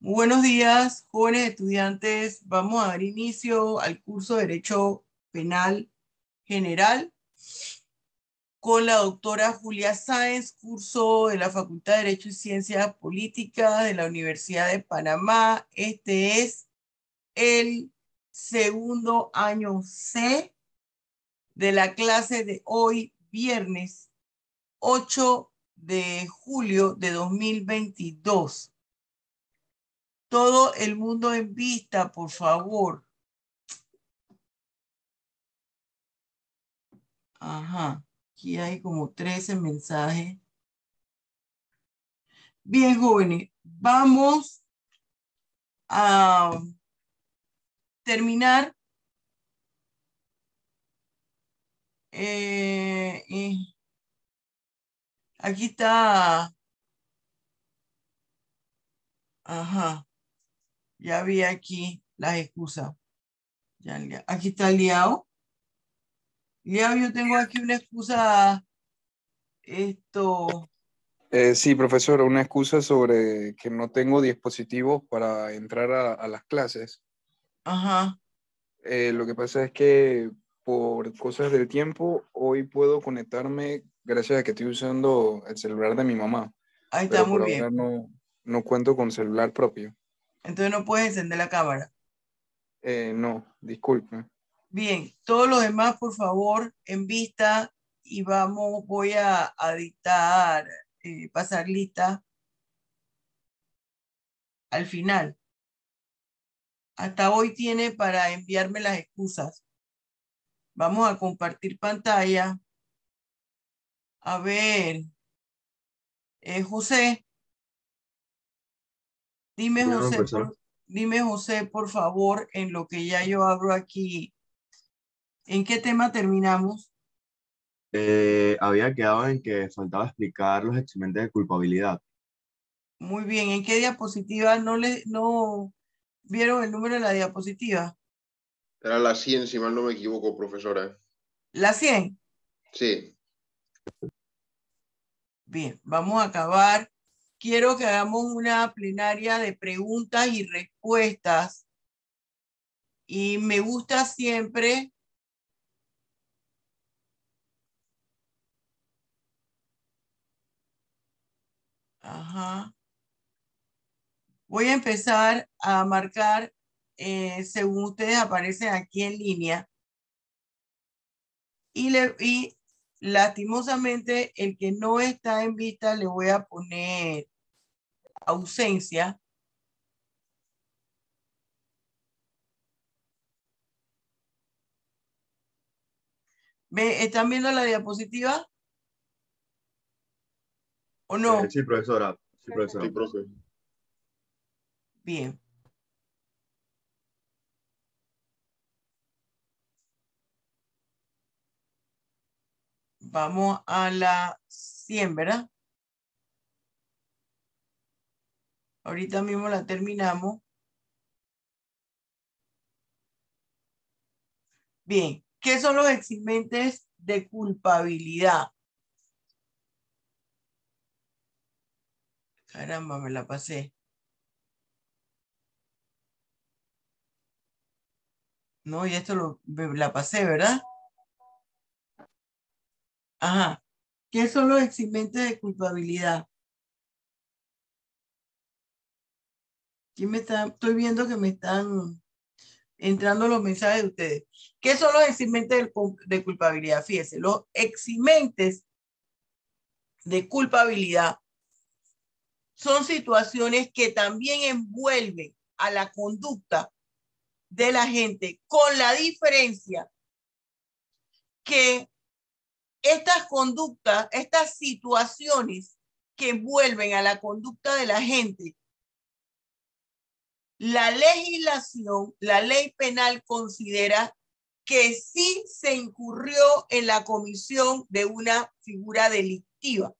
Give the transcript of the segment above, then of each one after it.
Buenos días, jóvenes estudiantes. Vamos a dar inicio al curso de Derecho Penal General con la doctora Julia Sáenz, curso de la Facultad de Derecho y Ciencias Políticas de la Universidad de Panamá. Este es el segundo año C de la clase de hoy, viernes 8 de julio de 2022. Todo el mundo en vista, por favor. Ajá, aquí hay como 13 mensajes. Bien, jóvenes, vamos a terminar aquí está, ajá, ya vi aquí las excusas. Aquí está Liao. Liao, yo tengo aquí una excusa, esto, Sí, profesor, una excusa sobre que no tengo dispositivos para entrar a las clases. ajá. Lo que pasa es que por cosas del tiempo, hoy puedo conectarme gracias a que estoy usando el celular de mi mamá, Ahí está, pero muy por bien. ahora no cuento con celular propio. Entonces no puedes encender la cámara. No, disculpe. Bien, todos los demás, por favor, en vista y voy a dictar, pasar lista al final. Hasta hoy tiene para enviarme las excusas. Vamos a compartir pantalla. A ver, José, dime Dígame, José, profesor. dime José, por favor, en lo que ya yo abro aquí, ¿en qué tema terminamos? Había quedado en que faltaba explicar los eximentes de culpabilidad. Muy bien, ¿en qué diapositiva no vieron el número de la diapositiva? Era la 100, si mal no me equivoco, profesora. ¿La 100? Sí. Bien, vamos a acabar. Quiero que hagamos una plenaria de preguntas y respuestas. Y me gusta siempre ajá. Voy a empezar a marcar según ustedes aparecen aquí en línea. Y lastimosamente, el que no está en vista le voy a poner ausencia. ¿Están viendo la diapositiva? ¿O no? Sí, profesora. Sí, Sí, profesora. profe. Bien. Vamos a la 100, ¿verdad? Ahorita mismo la terminamos. Bien, ¿qué son los eximentes de culpabilidad? Caramba, me la pasé. No, y esto me la pasé, ¿verdad? Ajá. ¿Qué son los eximentes de culpabilidad? Estoy viendo que me están entrando los mensajes de ustedes. ¿Qué son los eximentes de culpabilidad? Fíjense, los eximentes de culpabilidad son situaciones que también envuelven a la conducta de la gente, con la diferencia que estas conductas, estas situaciones que envuelven a la conducta de la gente, la legislación, la ley penal considera que sí se incurrió en la comisión de una figura delictiva.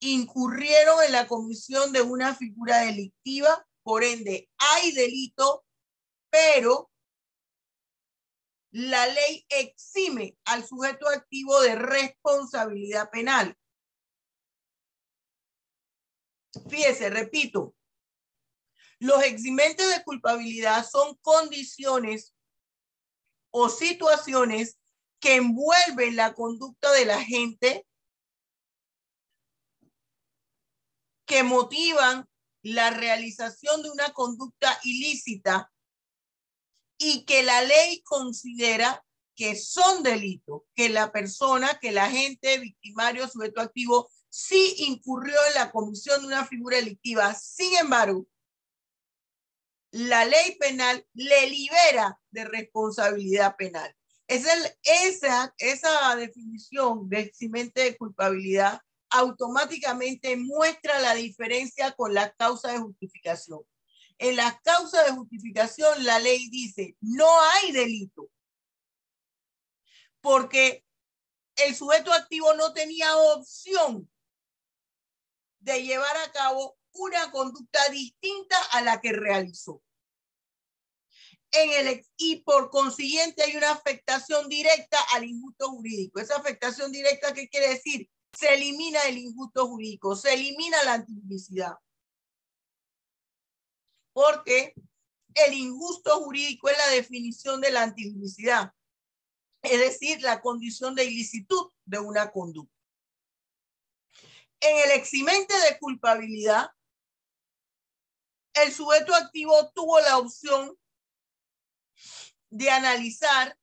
Incurrieron en la comisión de una figura delictiva, por ende hay delito, pero la ley exime al sujeto activo de responsabilidad penal. Fíjese, repito, Los eximentes de culpabilidad son condiciones o situaciones que envuelven la conducta de la gente, que motivan la realización de una conducta ilícita y que la ley considera que son delitos, que la persona, que el agente, victimario, sujeto activo, sí incurrió en la comisión de una figura delictiva. Sin embargo, la ley penal le libera de responsabilidad penal. Esa definición de eximente de culpabilidad automáticamente muestra la diferencia con las causas de justificación. En las causas de justificación, la ley dice, no hay delito, porque el sujeto activo no tenía opción de llevar a cabo una conducta distinta a la que realizó. Y por consiguiente hay una afectación directa al injusto jurídico. Esa afectación directa, ¿qué quiere decir? Se elimina el injusto jurídico, se elimina la antijusticia. Porque el injusto jurídico es la definición de la antijusticia, es decir, la condición de ilicitud de una conducta. En el eximente de culpabilidad, el sujeto activo tuvo la opción de analizar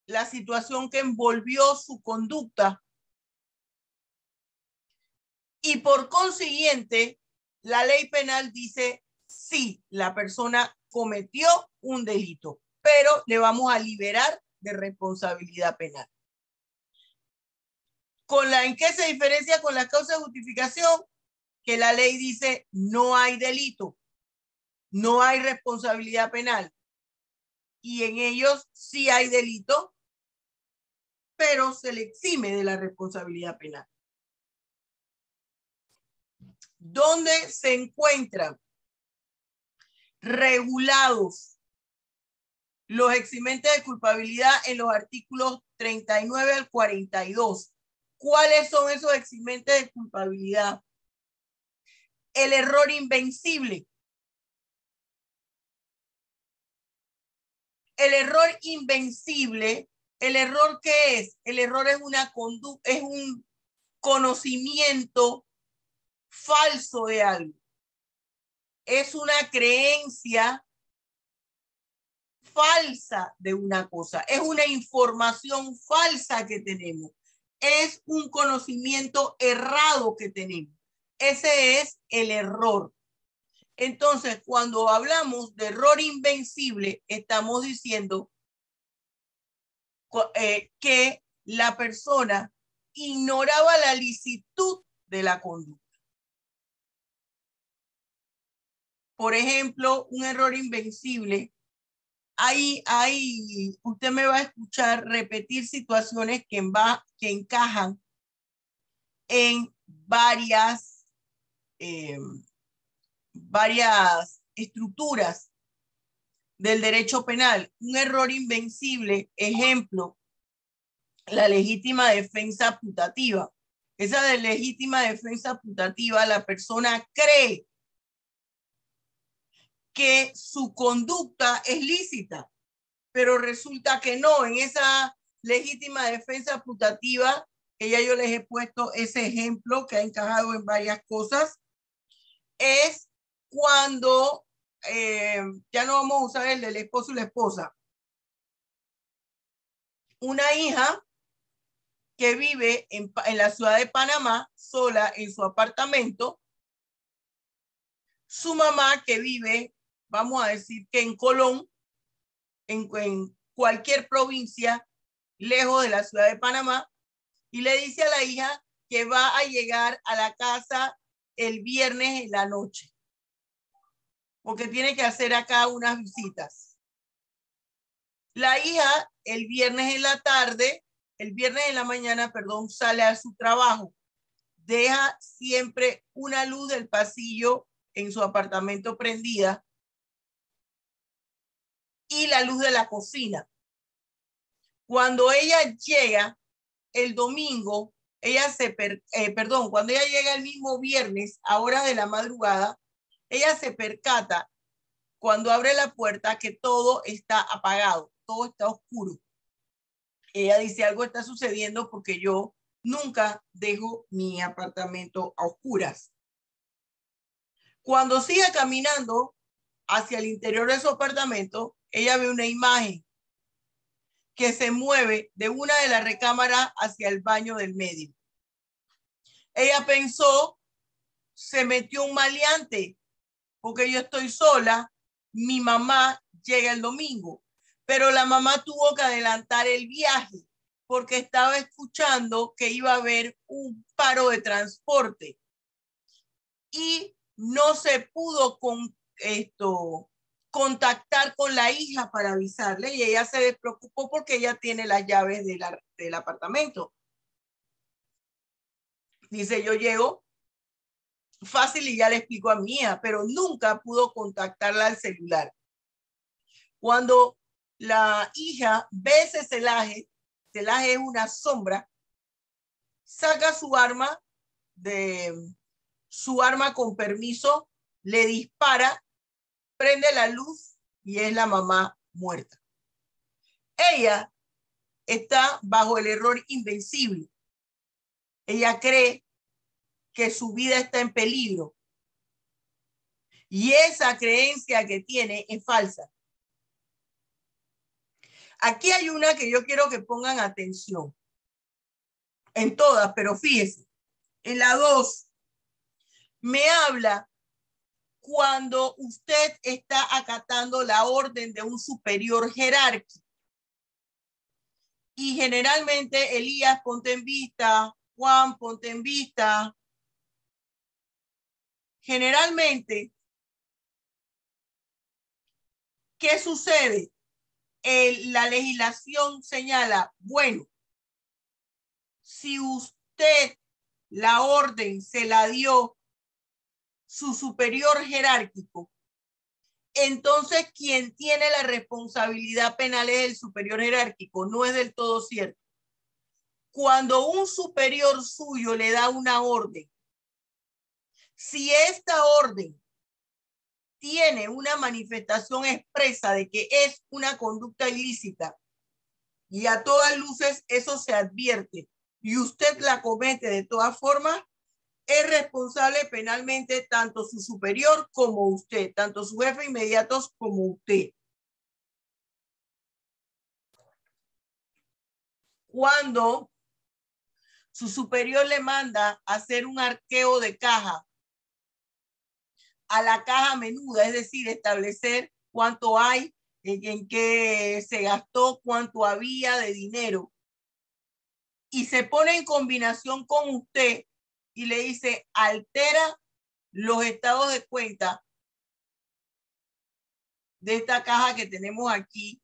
la situación que envolvió su conducta y por consiguiente la ley penal dice sí, la persona cometió un delito, pero le vamos a liberar de responsabilidad penal. ¿En qué se diferencia con la causa de justificación? Que la ley dice no hay delito, no hay responsabilidad penal. Y en ellos sí hay delito, pero se le exime de la responsabilidad penal. ¿Dónde se encuentran regulados los eximentes de culpabilidad? En los artículos 39 al 42. ¿Cuáles son esos eximentes de culpabilidad? El error invencible. El error invencible, ¿el error qué es? El error es una conducta, es un conocimiento falso de algo. Es una creencia falsa de una cosa. Es una información falsa que tenemos. Es un conocimiento errado que tenemos. Ese es el error. Entonces, cuando hablamos de error invencible, estamos diciendo que la persona ignoraba la licitud de la conducta. Por ejemplo, un error invencible. Usted me va a escuchar repetir situaciones que encajan en varias estructuras del derecho penal. Un error invencible, ejemplo, la legítima defensa putativa. Esa de legítima defensa putativa, la persona cree que su conducta es lícita, pero resulta que no. En esa legítima defensa putativa, que ya yo les he puesto ese ejemplo que ha encajado en varias cosas, es cuando ya no vamos a usar el del esposo y la esposa. Una hija que vive en la ciudad de Panamá, sola en su apartamento, su mamá que vive, vamos a decir que en Colón, en cualquier provincia lejos de la ciudad de Panamá, y le dice a la hija que va a llegar a la casa el viernes en la noche, porque tiene que hacer acá unas visitas. La hija el viernes en la mañana, sale a su trabajo. Deja siempre una luz del pasillo en su apartamento prendida y la luz de la cocina. Cuando ella llega el domingo, cuando ella llega el mismo viernes a horas de la madrugada, ella se percata cuando abre la puerta que todo está apagado, todo está oscuro. Ella dice, algo está sucediendo porque yo nunca dejo mi apartamento a oscuras. Cuando sigue caminando hacia el interior de su apartamento, ella ve una imagen que se mueve de una de las recámaras hacia el baño del medio. Ella pensó, se metió un maleante, porque yo estoy sola, mi mamá llega el domingo, pero la mamá tuvo que adelantar el viaje porque estaba escuchando que iba a haber un paro de transporte y no se pudo contactar con la hija para avisarle y ella se despreocupó porque ella tiene las llaves del apartamento. Dice, yo llego fácil y ya le explico a mi hija, pero nunca pudo contactarla al celular. Cuando la hija ve ese celaje es una sombra, saca su arma con permiso, le dispara, prende la luz y es la mamá muerta. Ella está bajo el error invencible. Ella cree que su vida está en peligro. Y esa creencia que tiene es falsa. Aquí hay una que yo quiero que pongan atención. En todas, pero fíjense. En la 2, me habla cuando usted está acatando la orden de un superior jerárquico. Y generalmente, Elías, ponte en vista. Juan, ponte en vista. Generalmente, ¿qué sucede? La legislación señala, bueno, si usted la orden se la dio su superior jerárquico, entonces quien tiene la responsabilidad penal es el superior jerárquico. No es del todo cierto. Cuando un superior suyo le da una orden, si esta orden tiene una manifestación expresa de que es una conducta ilícita y a todas luces eso se advierte y usted la comete de todas formas, es responsable penalmente tanto su superior como usted, tanto su jefe inmediatos como usted. Cuando su superior le manda a hacer un arqueo de caja a la caja menuda, es decir, establecer cuánto hay, en qué se gastó, cuánto había de dinero, y se pone en combinación con usted y le dice, altera los estados de cuenta de esta caja que tenemos aquí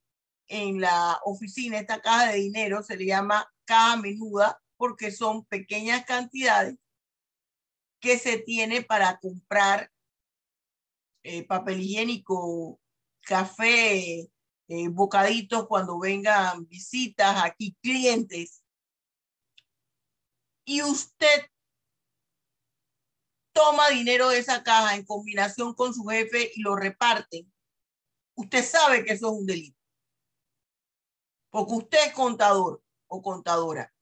en la oficina. Esta caja de dinero se le llama caja menuda porque son pequeñas cantidades que se tiene para comprar papel higiénico, café, bocaditos cuando vengan visitas aquí, clientes. Y usted toma dinero de esa caja en combinación con su jefe y lo reparte. Usted sabe que eso es un delito. Porque usted es contador o contadora.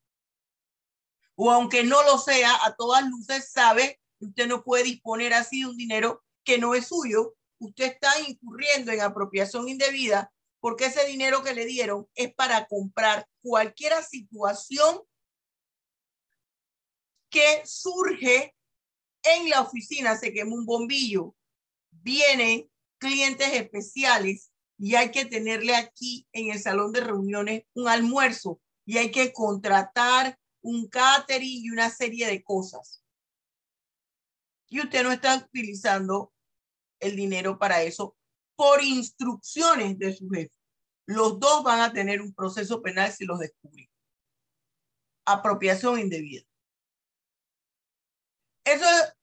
O aunque no lo sea, a todas luces sabe que usted no puede disponer así de un dinero que no es suyo. Usted está incurriendo en apropiación indebida porque ese dinero que le dieron es para comprar cualquier situación que surge en la oficina. Se quemó un bombillo, vienen clientes especiales y hay que tenerle aquí en el salón de reuniones un almuerzo y hay que contratar un catering y una serie de cosas. Y usted no está utilizando el dinero para eso por instrucciones de su jefe. Los dos van a tener un proceso penal si los descubren. Apropiación indebida. Eso es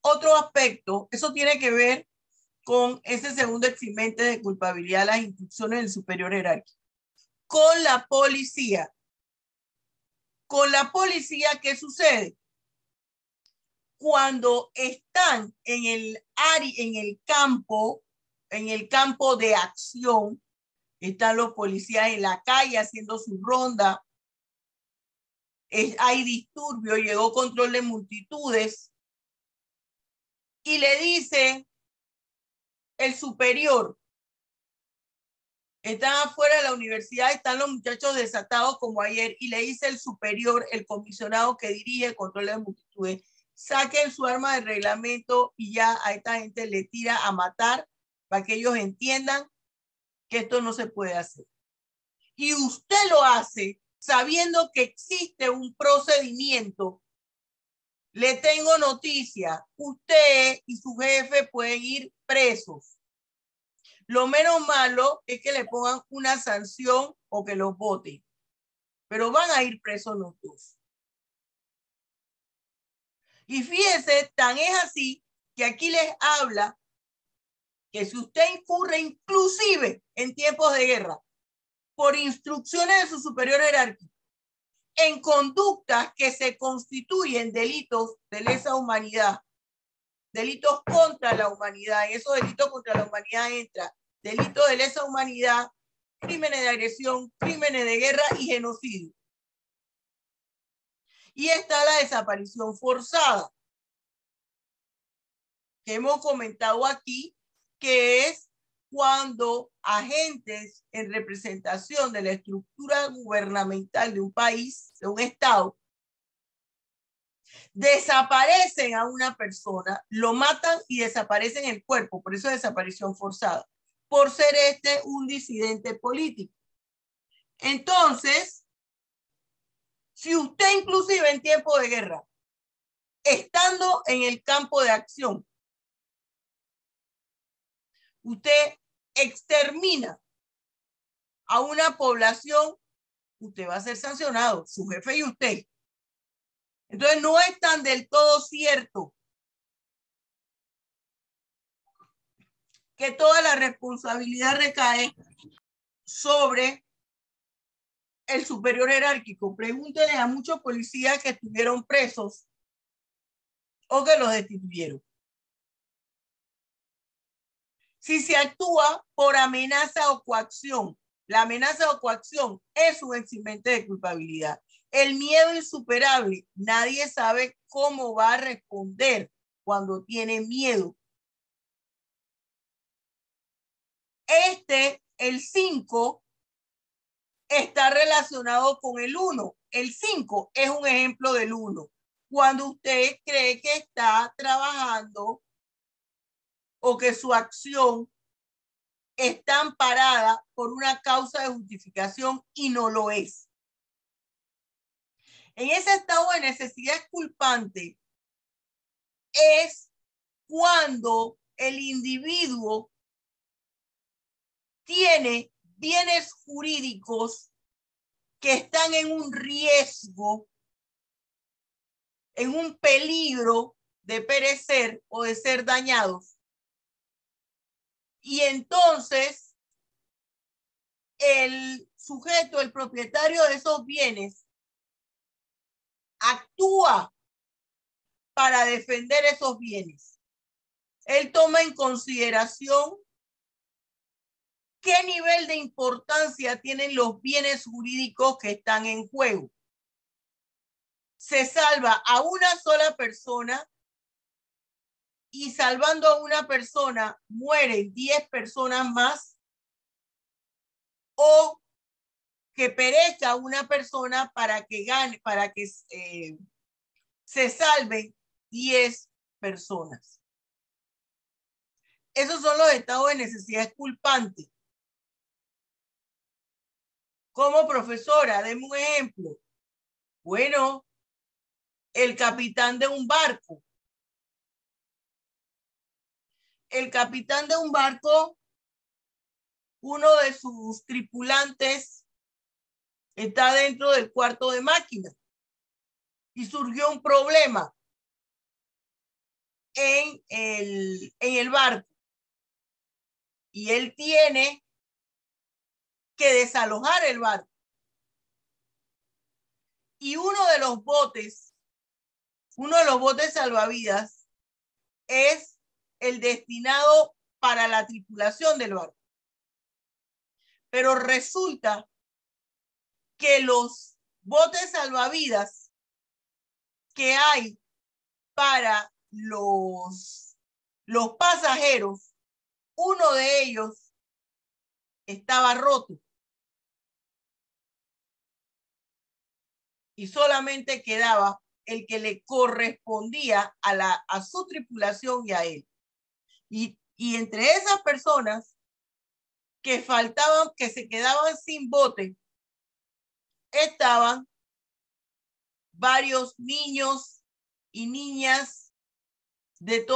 otro aspecto. Eso tiene que ver con ese segundo eximente de culpabilidad, las instrucciones del superior jerárquico. Con la policía. Con la policía, ¿qué sucede? cuando están en el campo de acción, están los policías en la calle haciendo su ronda, hay disturbio, llegó control de multitudes y le dice el superior, están afuera de la universidad, están los muchachos desatados como ayer, y le dice el superior, el comisionado que dirige el control de multitudes, saquen su arma de reglamento y ya a esta gente le tira a matar para que ellos entiendan que esto no se puede hacer. Y usted lo hace sabiendo que existe un procedimiento. Le tengo noticia, usted y su jefe pueden ir presos. Lo menos malo es que le pongan una sanción o que los voten, pero van a ir presos los dos. Y fíjense, tan es así que aquí les habla que si usted incurre inclusive en tiempos de guerra por instrucciones de su superior jerárquico en conductas que se constituyen delitos de lesa humanidad, delitos contra la humanidad, en esos delitos contra la humanidad entra delitos de lesa humanidad, crímenes de agresión, crímenes de guerra y genocidio. Y está la desaparición forzada, que hemos comentado aquí, que es cuando agentes en representación de la estructura gubernamental de un país, de un estado, desaparecen a una persona, lo matan y desaparecen el cuerpo, por eso es desaparición forzada, por ser un disidente político. Entonces, si usted inclusive en tiempo de guerra, estando en el campo de acción, usted extermina a una población, usted va a ser sancionado, su jefe y usted. Entonces no es tan del todo cierto que toda la responsabilidad recae sobre el superior jerárquico. Pregúntele a muchos policías que estuvieron presos o que los destituyeron. Si se actúa por amenaza o coacción, la amenaza o coacción es un eximente de culpabilidad. El miedo insuperable, nadie sabe cómo va a responder cuando tiene miedo. El 5, está relacionado con el 1. El 5 es un ejemplo del 1. Cuando usted cree que está trabajando o que su acción está amparada por una causa de justificación y no lo es. En ese estado de necesidad culpante es cuando el individuo tiene bienes jurídicos que están en un riesgo, en un peligro de perecer o de ser dañados. Y entonces el sujeto, el propietario de esos bienes, actúa para defender esos bienes. Él toma en consideración qué nivel de importancia tienen los bienes jurídicos que están en juego. Se salva a una sola persona y salvando a una persona mueren 10 personas más, o que perezca una persona para que gane, para que se salven 10 personas. Esos son los estados de necesidad culpante. Como profesora, deme un ejemplo. Bueno, el capitán de un barco. El capitán de un barco, uno de sus tripulantes está dentro del cuarto de máquina y surgió un problema en el barco y él tiene que desalojar el barco. Y uno de los botes Uno de los botes salvavidas es el destinado para la tripulación del barco. Pero resulta que los botes salvavidas que hay para los pasajeros, uno de ellos estaba roto. Y solamente quedaba el que le correspondía a su tripulación y a él. Y entre esas personas que faltaban, que se quedaban sin bote, estaban varios niños y niñas de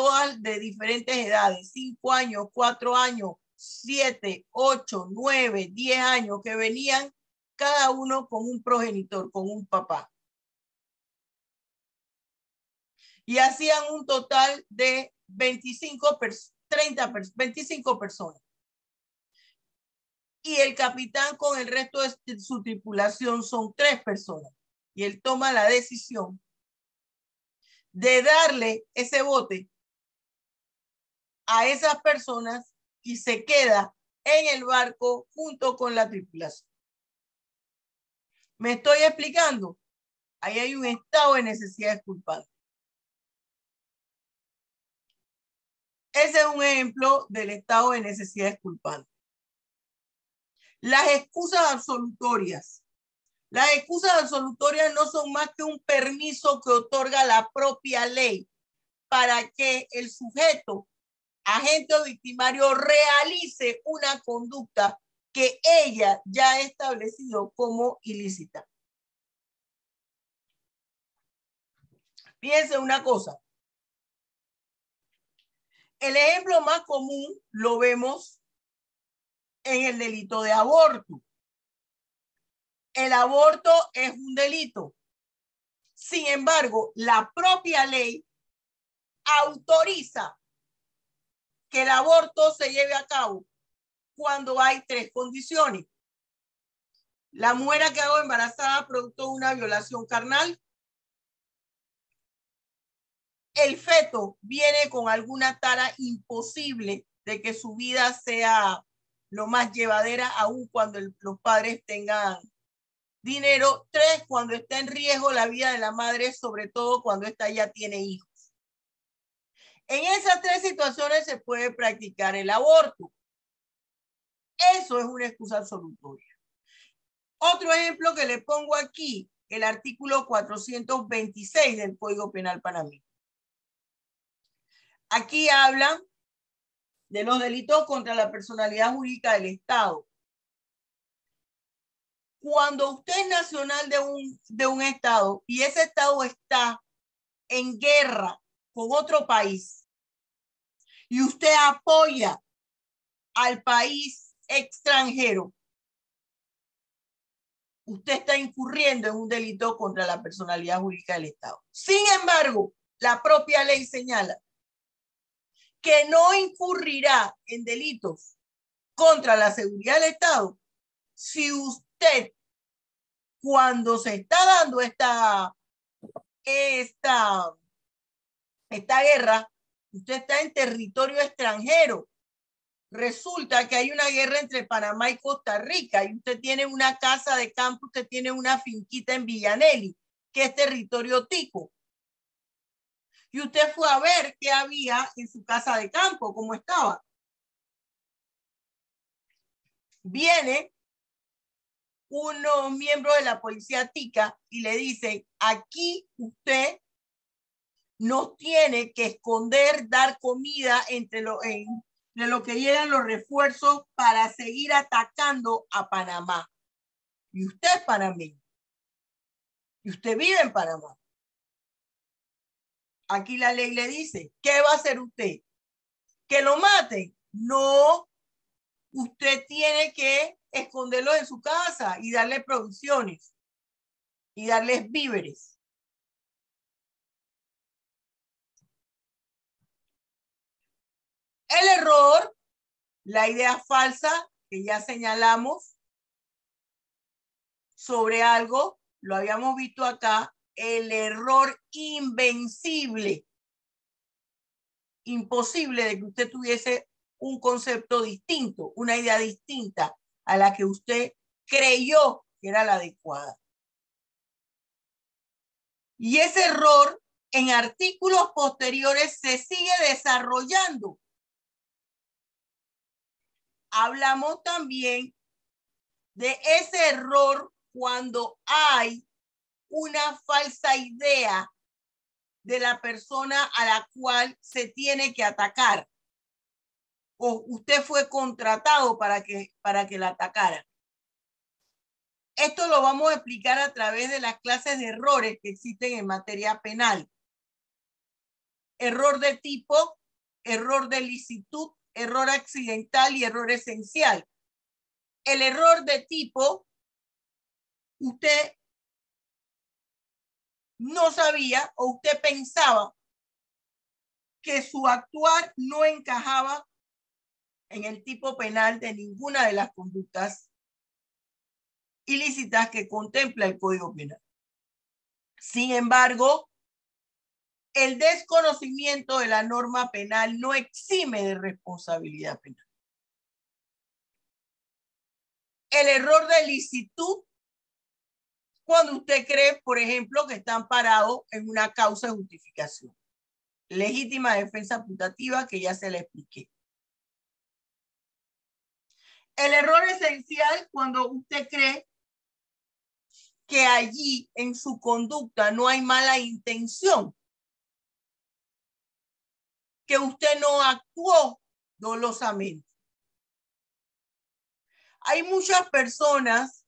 diferentes edades, 5 años, 4 años, 7, 8, 9, 10 años, que venían cada uno con un progenitor, con un papá. Y hacían un total de 25 personas. Y el capitán con el resto de su tripulación son 3 personas. Y él toma la decisión de darle ese bote a esas personas y se queda en el barco junto con la tripulación. ¿Me estoy explicando? Ahí hay un estado de necesidad culpable. Ese es un ejemplo del estado de necesidad culpable. Las excusas absolutorias. Las excusas absolutorias no son más que un permiso que otorga la propia ley para que el sujeto, agente o victimario, realice una conducta que ella ya ha establecido como ilícita. Fíjense una cosa. El ejemplo más común lo vemos en el delito de aborto. El aborto es un delito. Sin embargo, la propia ley autoriza que el aborto se lleve a cabo cuando hay 3 condiciones. La mujer ha quedado embarazada producto de una violación carnal. El feto viene con alguna tara imposible de que su vida sea lo más llevadera, aun cuando los padres tengan dinero. 3, cuando está en riesgo la vida de la madre, sobre todo cuando ésta ya tiene hijos. En esas 3 situaciones se puede practicar el aborto. Eso es una excusa absolutoria. Otro ejemplo que le pongo aquí, el artículo 426 del Código Penal panameño. Aquí hablan de los delitos contra la personalidad jurídica del Estado. Cuando usted es nacional de un Estado y ese Estado está en guerra con otro país y usted apoya al país extranjero, usted está incurriendo en un delito contra la personalidad jurídica del Estado. Sin embargo, la propia ley señala que no incurrirá en delitos contra la seguridad del Estado si usted, cuando se está dando esta guerra, usted está en territorio extranjero. Resulta que hay una guerra entre Panamá y Costa Rica y usted tiene una casa de campo, usted tiene una finquita en Villanelli, que es territorio tico. Y usted fue a ver qué había en su casa de campo, cómo estaba. Viene unos miembros de la policía tica y le dicen: aquí usted no tiene que esconder, dar comida entre lo que llegan los refuerzos para seguir atacando a Panamá. Y usted es panameño. Y usted vive en Panamá. Aquí la ley le dice: ¿qué va a hacer usted? ¿Que lo maten? No. Usted tiene que esconderlo en su casa y darle provisiones y darles víveres. El error, la idea falsa que ya señalamos sobre algo, lo habíamos visto acá, el error invencible, imposible de que usted tuviese un concepto distinto, una idea distinta a la que usted creyó que era la adecuada. Y ese error en artículos posteriores se sigue desarrollando. Hablamos también de ese error cuando hay una falsa idea de la persona a la cual se tiene que atacar. O usted fue contratado para que la atacara. Esto lo vamos a explicar a través de las clases de errores que existen en materia penal. Error de tipo, error de licitud, error accidental y error esencial. El error de tipo, usted no sabía o usted pensaba que su actuar no encajaba en el tipo penal de ninguna de las conductas ilícitas que contempla el Código Penal. Sin embargo, el desconocimiento de la norma penal no exime de responsabilidad penal. El error de licitud, cuando usted cree, por ejemplo, que están parados en una causa de justificación. Legítima defensa putativa, que ya se le expliqué. El error esencial, cuando usted cree que allí en su conducta no hay mala intención, que usted no actuó dolosamente. Hay muchas personas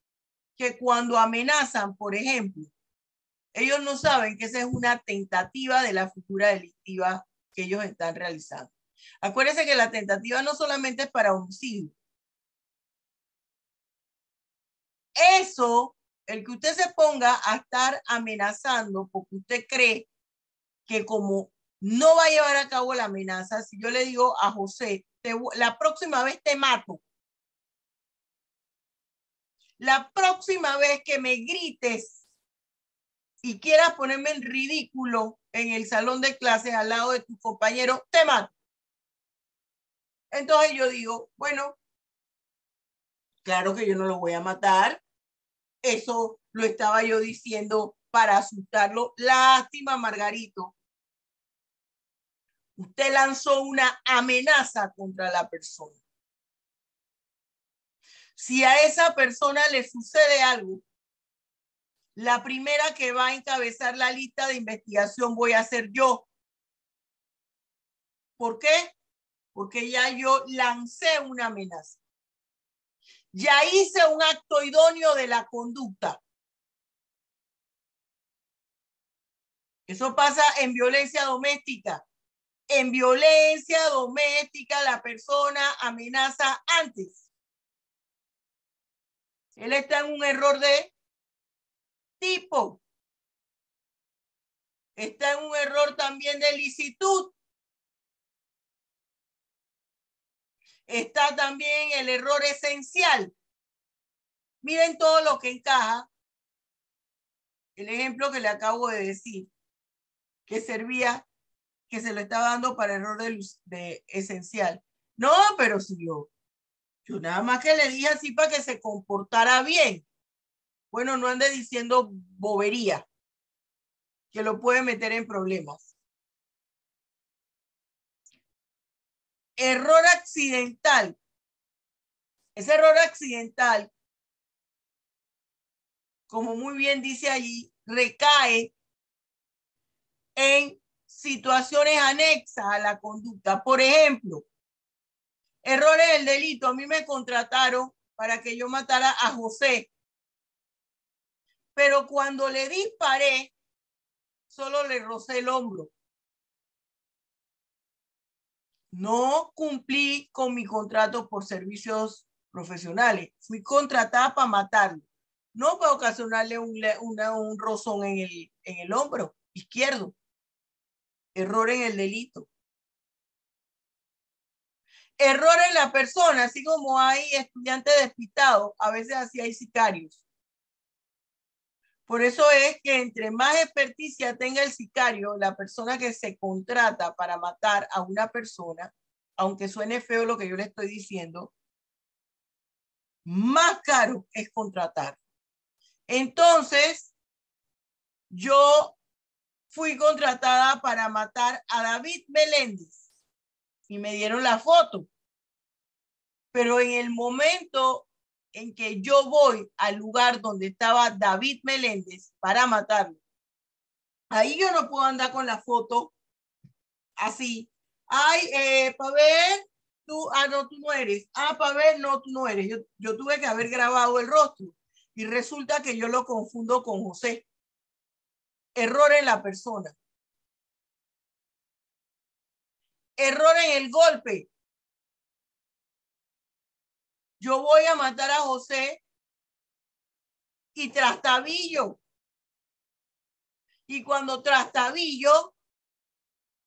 que cuando amenazan, por ejemplo, ellos no saben que esa es una tentativa de la futura delictiva que ellos están realizando. Acuérdense que la tentativa no solamente es para homicidio. Eso, el que usted se ponga a estar amenazando porque usted cree que como no va a llevar a cabo la amenaza, si yo le digo a José, la próxima vez te mato. La próxima vez que me grites y quieras ponerme en ridículo en el salón de clases al lado de tu compañero, te mato. Entonces yo digo, bueno, claro que yo no lo voy a matar. Eso lo estaba yo diciendo para asustarlo. Lástima, Margarito. Usted lanzó una amenaza contra la persona. Si a esa persona le sucede algo, la primera que va a encabezar la lista de investigación voy a ser yo. ¿Por qué? Porque ya yo lancé una amenaza. Ya hice un acto idóneo de la conducta. Eso pasa en violencia doméstica. En violencia doméstica la persona amenaza antes. Él está en un error de tipo. Está en un error también de licitud. Está también el error esencial. Miren todo lo que encaja. El ejemplo que le acabo de decir, que servía, que se lo estaba dando para error de esencial. No, pero si yo nada más que le dije así para que se comportara bien. Bueno, no ande diciendo bobería, que lo puede meter en problemas. Error accidental. Ese error accidental, como muy bien dice allí, recae en situaciones anexas a la conducta. Por ejemplo, errores del delito. A mí me contrataron para que yo matara a José. Pero cuando le disparé, solo le rocé el hombro. No cumplí con mi contrato por servicios profesionales. Fui contratada para matarlo. No para ocasionarle un rozón en el hombro izquierdo. Error en el delito. Error en la persona, así como hay estudiantes despistados, a veces así hay sicarios. Por eso es que entre más experticia tenga el sicario, la persona que se contrata para matar a una persona, aunque suene feo lo que yo le estoy diciendo, más caro es contratar. Entonces, yo fui contratada para matar a David Meléndez y me dieron la foto. Pero en el momento en que yo voy al lugar donde estaba David Meléndez para matarlo, ahí yo no puedo andar con la foto así. Ay, Pavel, tú, no, tú no eres. Pavel, no, tú no eres. Yo tuve que haber grabado el rostro y resulta que yo lo confundo con José. Error en la persona. Error en el golpe. Yo voy a matar a José y trastabillo. Y cuando trastabillo,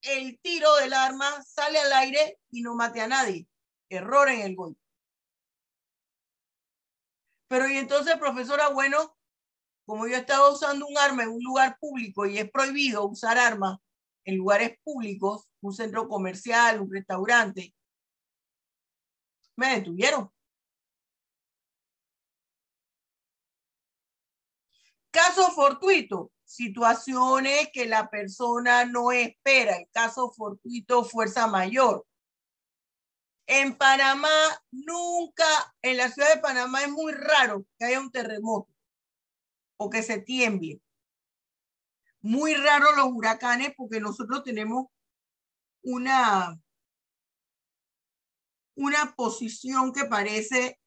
el tiro del arma sale al aire y no mate a nadie. Error en el golpe. Pero y entonces, profesora, bueno, como yo estaba usando un arma en un lugar público y es prohibido usar armas en lugares públicos, un centro comercial, un restaurante, me detuvieron. Caso fortuito, situaciones que la persona no espera. El caso fortuito, fuerza mayor. En Panamá, nunca, en la ciudad de Panamá es muy raro que haya un terremoto o que se tiemble. Muy raro los huracanes porque nosotros tenemos una posición que parece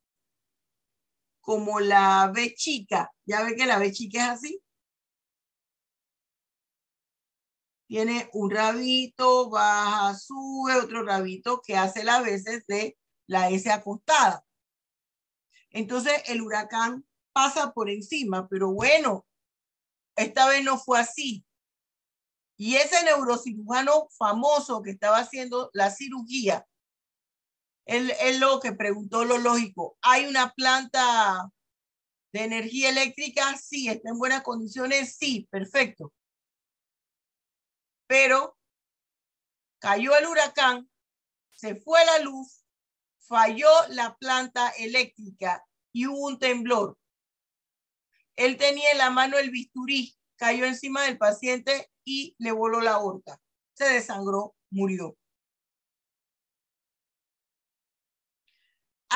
como la B chica. Ya ve que la B chica es así. Tiene un rabito, baja, sube, otro rabito que hace las veces de la S acostada. Entonces el huracán pasa por encima, pero bueno, esta vez no fue así. Y ese neurocirujano famoso que estaba haciendo la cirugía, él lo que preguntó lo lógico, ¿hay una planta de energía eléctrica? Sí. ¿Está en buenas condiciones? Sí, perfecto. Pero cayó el huracán, se fue la luz, falló la planta eléctrica y hubo un temblor. Él tenía en la mano el bisturí, cayó encima del paciente y le voló la aorta. Se desangró, murió.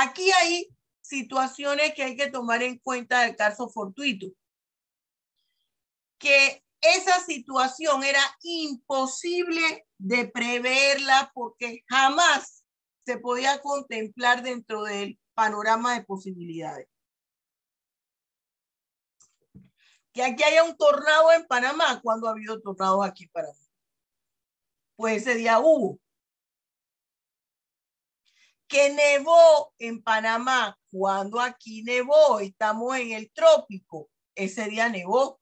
Aquí hay situaciones que hay que tomar en cuenta del caso fortuito. Que esa situación era imposible de preverla porque jamás se podía contemplar dentro del panorama de posibilidades. Que aquí haya un tornado en Panamá, ¿cuándo ha habido tornados aquí en Panamá? Pues ese día hubo. Que nevó en Panamá, cuando aquí nevó, estamos en el trópico, ese día nevó.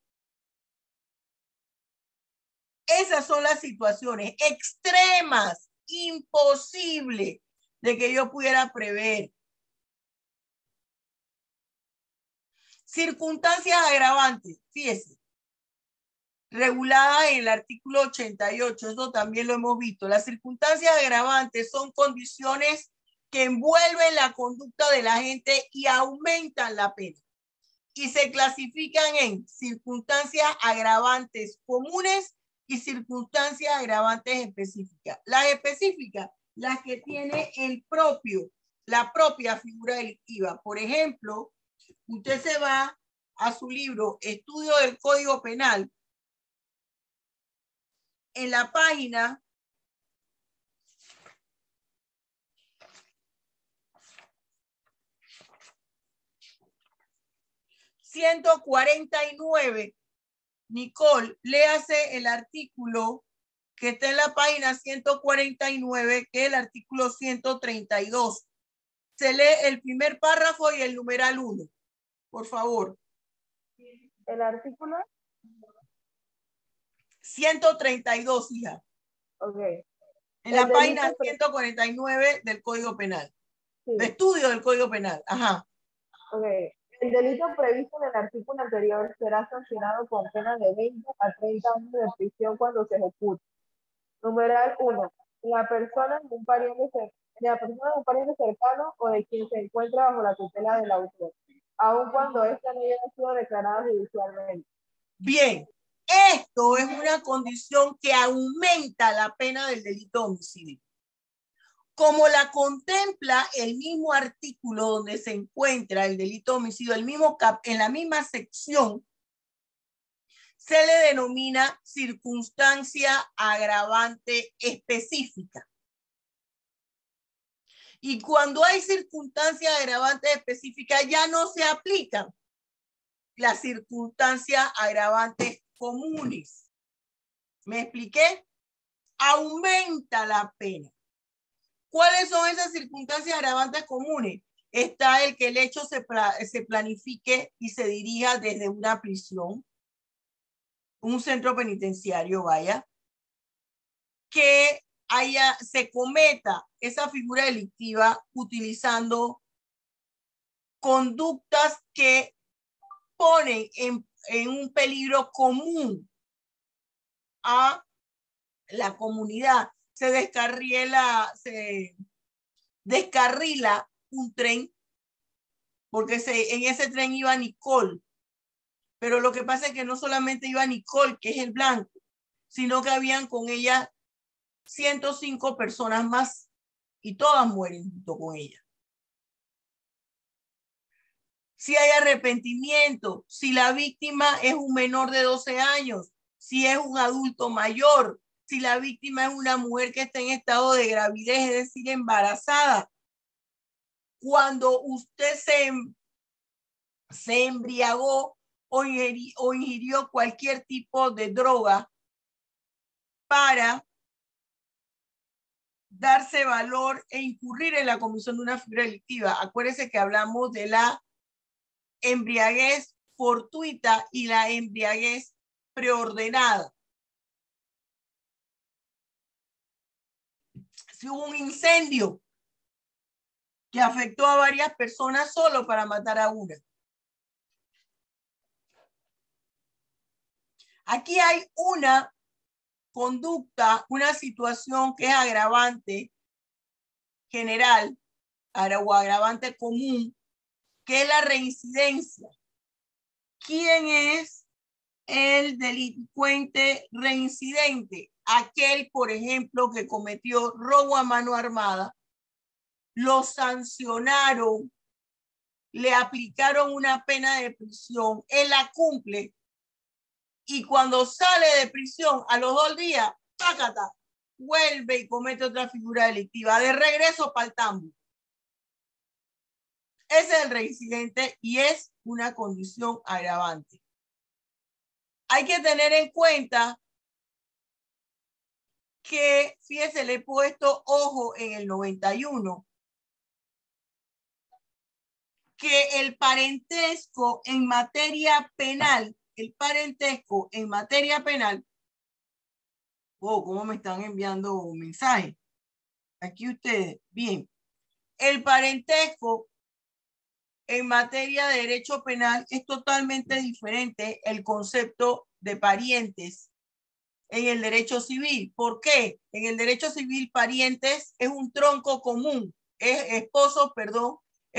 Esas son las situaciones extremas, imposibles de que yo pudiera prever. Circunstancias agravantes, fíjese, reguladas en el artículo 88, eso también lo hemos visto. Las circunstancias agravantes son condiciones que envuelven la conducta de la gente y aumentan la pena. Y se clasifican en circunstancias agravantes comunes y circunstancias agravantes específicas. Las específicas, las que tiene la propia figura delictiva. Por ejemplo, usted se va a su libro Estudio del Código Penal. En la página 149, Nicole, léase el artículo que está en la página 149, que es el artículo 132. Se lee el primer párrafo y el numeral 1, por favor. ¿El artículo? 132, hija. Ok. En la página 149 del Código Penal. Sí. De estudio del Código Penal. Ajá. Ok. El delito previsto en el artículo anterior será sancionado con pena de 20 a 30 años de prisión cuando se ejecute. Numeral 1. La persona de un pariente cercano o de quien se encuentra bajo la tutela del autor, aun cuando ésta no haya sido declarada judicialmente. Bien, esto es una condición que aumenta la pena del delito de homicidio. Como la contempla el mismo artículo donde se encuentra el delito de homicidio, en la misma sección, se le denomina circunstancia agravante específica. Y cuando hay circunstancias agravantes específicas, ya no se aplican las circunstancias agravantes comunes. ¿Me expliqué? Aumenta la pena. ¿Cuáles son esas circunstancias agravantes comunes? Está el que el hecho se planifique y se dirija desde una prisión, un centro penitenciario, vaya, que se cometa esa figura delictiva utilizando conductas que ponen en un peligro común a la comunidad. Se descarrila un tren, porque en ese tren iba Nicole, pero lo que pasa es que no solamente iba Nicole, que es el blanco, sino que habían con ella 105 personas más y todas mueren junto con ella. Si hay arrepentimiento, si la víctima es un menor de 12 años, si es un adulto mayor, si la víctima es una mujer que está en estado de gravidez, es decir, embarazada. Cuando usted se embriagó o ingirió cualquier tipo de droga para darse valor e incurrir en la comisión de una figura delictiva. Acuérdese que hablamos de la embriaguez fortuita y la embriaguez preordenada. Si hubo un incendio que afectó a varias personas solo para matar a una. Aquí hay una conducta, una situación que es agravante general o agravante común, que es la reincidencia. ¿Quién es el delincuente reincidente? Aquel, por ejemplo, que cometió robo a mano armada, lo sancionaron, le aplicaron una pena de prisión, él la cumple y cuando sale de prisión a los 2 días, ¡pácata!, vuelve y comete otra figura delictiva, de regreso para el tambo. Ese es el reincidente y es una condición agravante. Hay que tener en cuenta que, fíjese, le he puesto ojo en el 91, que el parentesco en materia penal, oh, ¿cómo me están enviando un mensaje? Aquí ustedes, bien. El parentesco en materia de derecho penal es totalmente diferente el concepto de parientes en el derecho civil. ¿Por qué? En el derecho civil, parientes es un tronco común, es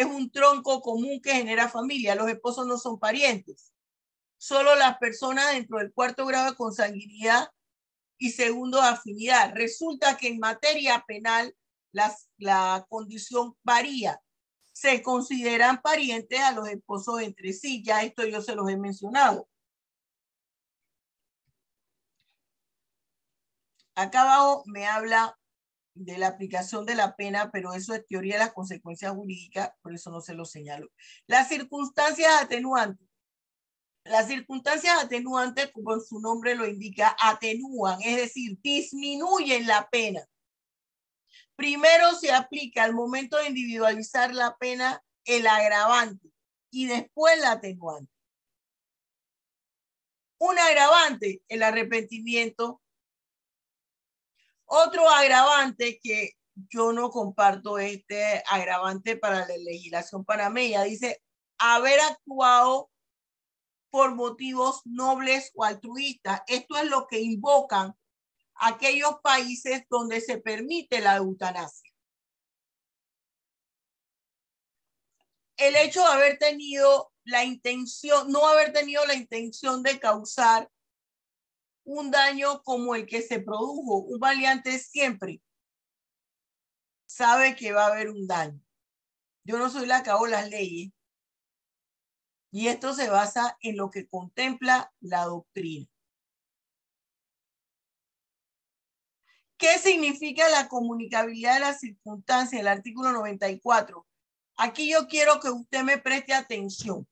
un tronco común que genera familia. Los esposos no son parientes. Solo las personas dentro del 4º grado de consanguinidad y 2º de afinidad. Resulta que en materia penal la condición varía. Se consideran parientes a los esposos entre sí. Ya esto yo se los he mencionado. Acá abajo me habla de la aplicación de la pena, pero eso es teoría de las consecuencias jurídicas, por eso no se lo señalo. Las circunstancias atenuantes. Las circunstancias atenuantes, como su nombre lo indica, atenúan, es decir, disminuyen la pena. Primero se aplica al momento de individualizar la pena el agravante y después la atenuante. Un agravante, el arrepentimiento. Otro agravante que yo no comparto este agravante para la legislación panameña, dice haber actuado por motivos nobles o altruistas. Esto es lo que invocan aquellos países donde se permite la eutanasia. El hecho de haber tenido la intención, no haber tenido la intención de causar un daño como el que se produjo. Un maleante siempre sabe que va a haber un daño. Yo no soy la que hago las leyes. Y esto se basa en lo que contempla la doctrina. ¿Qué significa la comunicabilidad de las circunstancias? El artículo 94. Aquí yo quiero que usted me preste atención.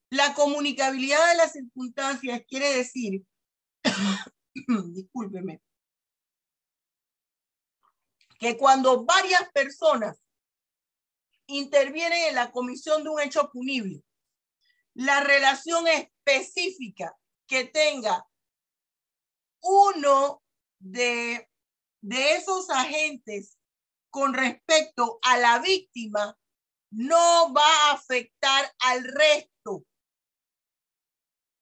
La comunicabilidad de las circunstancias quiere decir, discúlpeme, que cuando varias personas intervienen en la comisión de un hecho punible, la relación específica que tenga uno de esos agentes con respecto a la víctima no va a afectar al resto.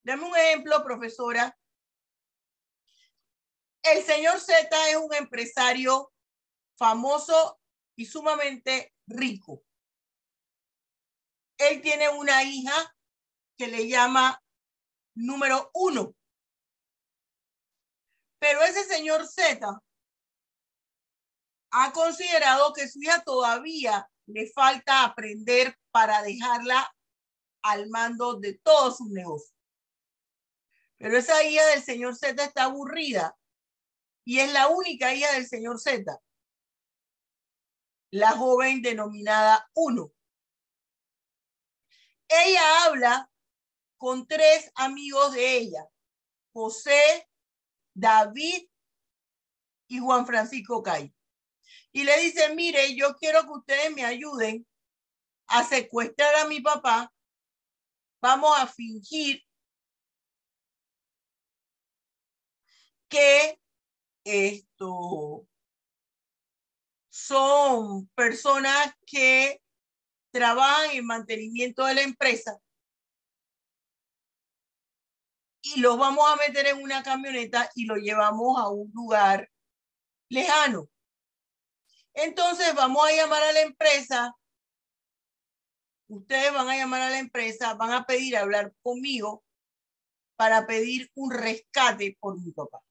Dame un ejemplo, profesora. El señor Z es un empresario famoso y sumamente rico. Él tiene una hija que le llama número 1. Pero ese señor Z ha considerado que su hija todavía le falta aprender para dejarla al mando de todos sus negocios. Pero esa hija del señor Z está aburrida y es la única hija del señor Z, la joven denominada 1. Ella habla con 3 amigos de ella, José, David y Juan Francisco Cay. Y le dice, mire, yo quiero que ustedes me ayuden a secuestrar a mi papá. Vamos a fingir que son personas que trabajan en mantenimiento de la empresa y los vamos a meter en una camioneta y lo llevamos a un lugar lejano. Entonces vamos a llamar a la empresa. Ustedes van a llamar a la empresa, van a pedir hablar conmigo para pedir un rescate por mi papá.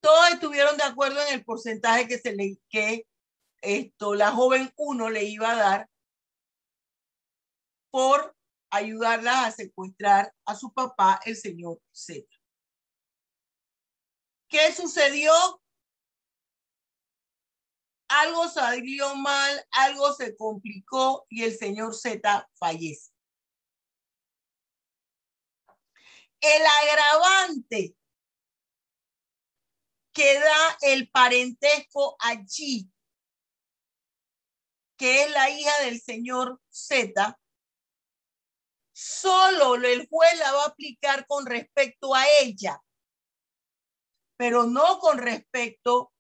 Todos estuvieron de acuerdo en el porcentaje que la joven 1 le iba a dar por ayudarlas a secuestrar a su papá, el señor Z. ¿Qué sucedió? Algo salió mal, algo se complicó y el señor Z fallece. El agravante que da el parentesco allí, que es la hija del señor Z, solo el juez la va a aplicar con respecto a ella, pero no con respecto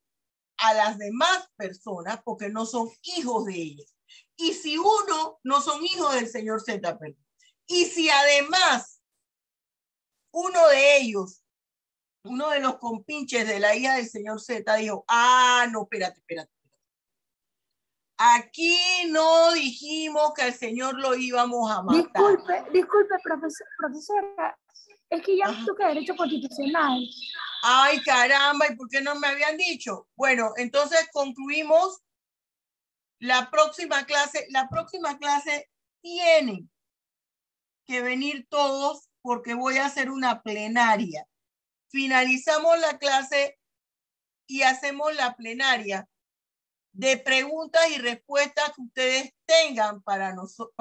a las demás personas, porque no son hijos de ella. Y si uno no son hijos del señor Z, perdón. Y si además uno de ellos, uno de los compinches de la hija del señor Z dijo, no, espérate. Aquí no dijimos que al señor lo íbamos a matar. Disculpe, profesora. Es que ya me toca derecho constitucional. Ay, caramba, ¿y por qué no me habían dicho? Bueno, entonces concluimos la próxima clase. La próxima clase tienen que venir todos porque voy a hacer una plenaria. Finalizamos la clase y hacemos la plenaria de preguntas y respuestas que ustedes tengan para nosotros,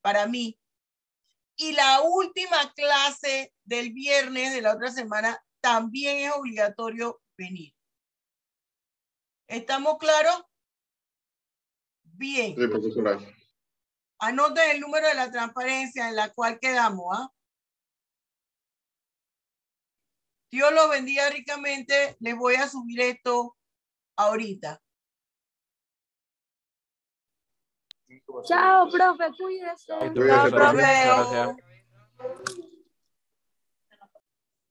para mí. Y la última clase del viernes de la otra semana también es obligatorio venir. ¿Estamos claros? Bien. Sí, profesora. Anoten el número de la transparencia en la cual quedamos. Dios los bendiga ricamente. Les voy a subir esto ahorita. Chao, profe, cuídese. Cuídese, Chao, profe. profe. Muchas gracias.